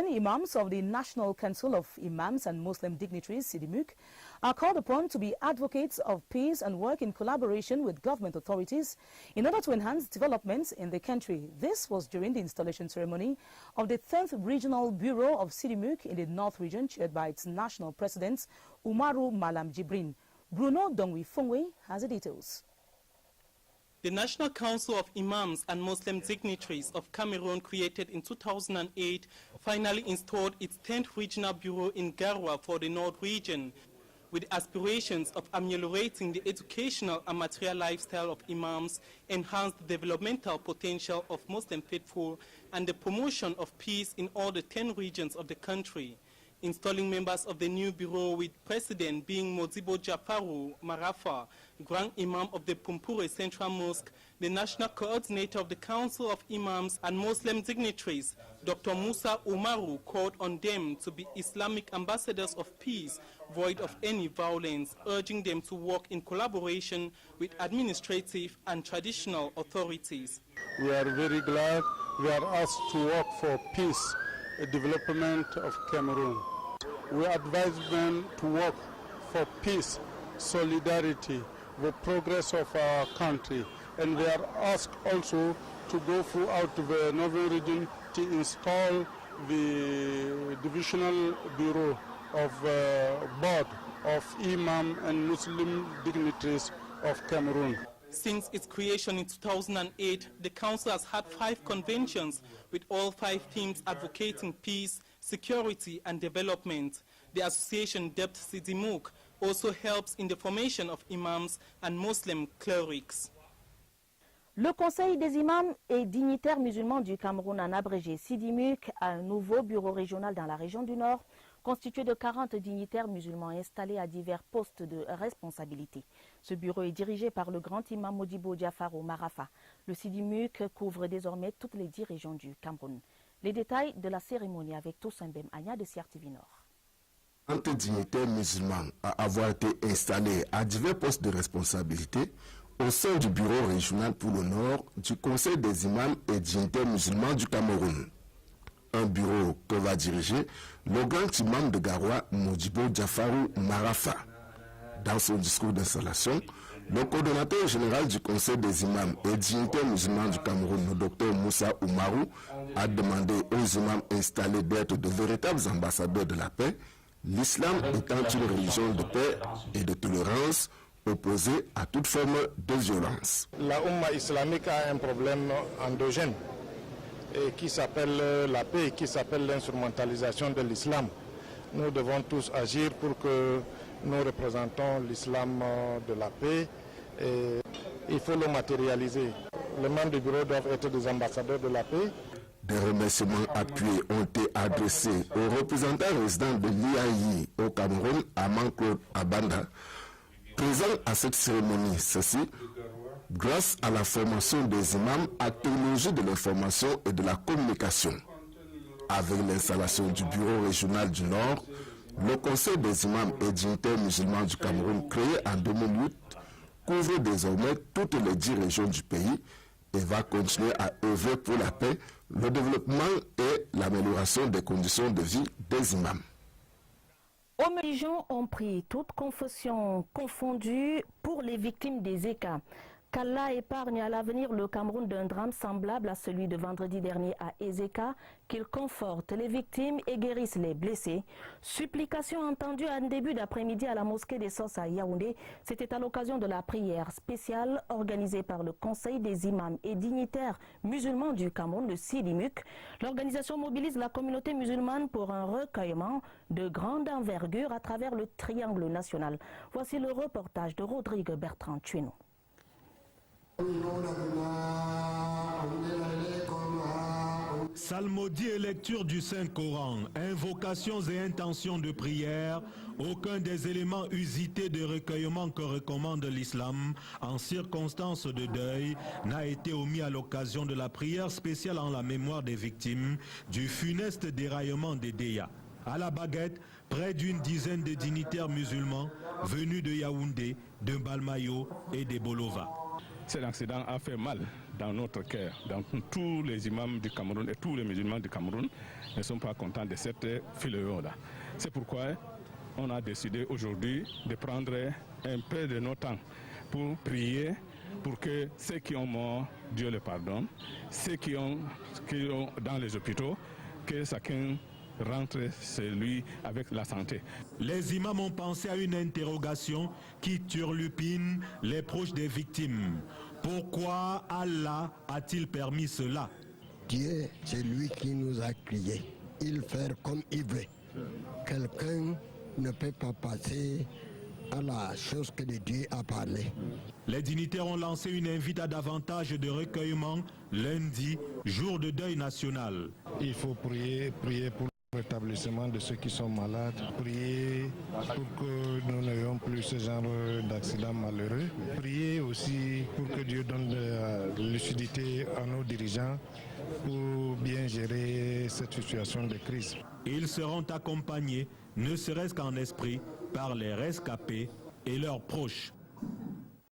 Imams of the National Council of Imams and Muslim Dignitaries, SIDIMUC, are called upon to be advocates of peace and work in collaboration with government authorities in order to enhance developments in the country. This was during the installation ceremony of the 10th Regional Bureau of SIDIMUC in the North Region, chaired by its national president, Umaru Malam Jibrin. Bruno Dongwi Fongwe has the details. The National Council of Imams and Muslim Dignitaries of Cameroon, created in 2008, finally installed its 10th Regional Bureau in Garoua for the North Region, with aspirations of ameliorating the educational and material lifestyle of Imams, enhance the developmental potential of Muslim faithful, and the promotion of peace in all the 10 regions of the country. Installing members of the new bureau, with President being Modibo Jafaru Marafa, Grand Imam of the Pumpure Central Mosque, the National Coordinator of the Council of Imams and Muslim Dignitaries, Dr. Musa Umaru, called on them to be Islamic ambassadors of peace, void of any violence, urging them to work in collaboration with administrative and traditional authorities. We are very glad we are asked to work for peace, development of Cameroon. We advise them to work for peace, solidarity, the progress of our country, and we are asked also to go throughout the Northern region to install the Divisional Bureau of Board of Imam and Muslim Dignitaries of Cameroon. Since its creation in 2008, the Council has had 5 conventions with all 5 themes advocating peace, security and development. The association dubbed SIDIMUC also helps in the formation of imams and Muslim clerics. Le Conseil des imams et dignitaires musulmans du Cameroun, en abrégé SIDIMUC, a un nouveau bureau régional dans la région du Nord, constitué de 40 dignitaires musulmans installés à divers postes de responsabilité. Ce bureau est dirigé par le grand imam Modibo Diafaro Marafa. Le SIDIMUC couvre désormais toutes les 10 régions du Cameroun. Les détails de la cérémonie avec Toussaint Bem Agna de CRTV Nord. 40 dignitaires musulmans à avoir été installés à divers postes de responsabilité au sein du bureau régional pour le Nord du Conseil des imams et dignitaires musulmans du Cameroun. Un bureau que va diriger le grand imam de Garoua, Modibo Diafarou Marafa. Dans son discours d'installation, le coordonnateur général du Conseil des imams et dignitaires musulmans du Cameroun, le docteur Moussa Oumarou, a demandé aux imams installés d'être de véritables ambassadeurs de la paix, l'islam étant une religion de paix et de tolérance opposée à toute forme de violence. La Oumma islamique a un problème endogène et qui s'appelle la paix, qui s'appelle l'instrumentalisation de l'islam. Nous devons tous agir pour que nous représentons l'islam de la paix et il faut le matérialiser. Les membres du bureau doivent être des ambassadeurs de la paix. Des remerciements appuyés ont été adressés aux représentants résidents de l'IAI au Cameroun, à Claude Abanda, présents à cette cérémonie. Ceci, grâce à la formation des imams à technologie de l'information et de la communication. Avec l'installation du bureau régional du Nord, le Conseil des imams et dignitaires musulmans du Cameroun, créé en 2008, couvre désormais toutes les 10 régions du pays et va continuer à œuvrer pour la paix, le développement et l'amélioration des conditions de vie des imams. Hommes et religions ont pris toutes confessions confondues pour les victimes des ECA. Qu'Allah épargne à l'avenir le Cameroun d'un drame semblable à celui de vendredi dernier à Ezeka, qu'il conforte les victimes et guérisse les blessés. Supplication entendue en début d'après-midi à la mosquée des Sos à Yaoundé. C'était à l'occasion de la prière spéciale organisée par le Conseil des imams et dignitaires musulmans du Cameroun, le SIDIMUC. L'organisation mobilise la communauté musulmane pour un recueillement de grande envergure à travers le triangle national. Voici le reportage de Rodrigue Bertrand Tueno. Psalmodie et lecture du Saint-Coran, invocations et intentions de prière, aucun des éléments usités de recueillement que recommande l'islam en circonstances de deuil n'a été omis à l'occasion de la prière spéciale en la mémoire des victimes du funeste déraillement des Deya. À la baguette, près d'une dizaine de dignitaires musulmans venus de Yaoundé, de Balmayo et de Bolova. Cet accident a fait mal dans notre cœur, dans tous les imams du Cameroun et tous les musulmans du Cameroun. ne sont pas contents de cette fléau-là. C'est pourquoi on a décidé aujourd'hui de prendre un peu de notre temps pour prier pour que ceux qui ont mort, Dieu les pardonne, ceux qui ont dans les hôpitaux, que chacun rentre chez lui avec la santé. Les imams ont pensé à une interrogation qui turlupine les proches des victimes. Pourquoi Allah a-t-il permis cela? Dieu, c'est lui qui nous a créés. Il fait comme il veut. Quelqu'un ne peut pas passer à la chose que Dieu a parlé. Les dignitaires ont lancé une invite à davantage de recueillement lundi, jour de deuil national. Il faut prier pour le rétablissement de ceux qui sont malades, prier pour que nous n'ayons plus ce genre d'accidents malheureux, prier aussi pour que Dieu donne de la lucidité à nos dirigeants pour bien gérer cette situation de crise. Ils seront accompagnés, ne serait-ce qu'en esprit, par les rescapés et leurs proches.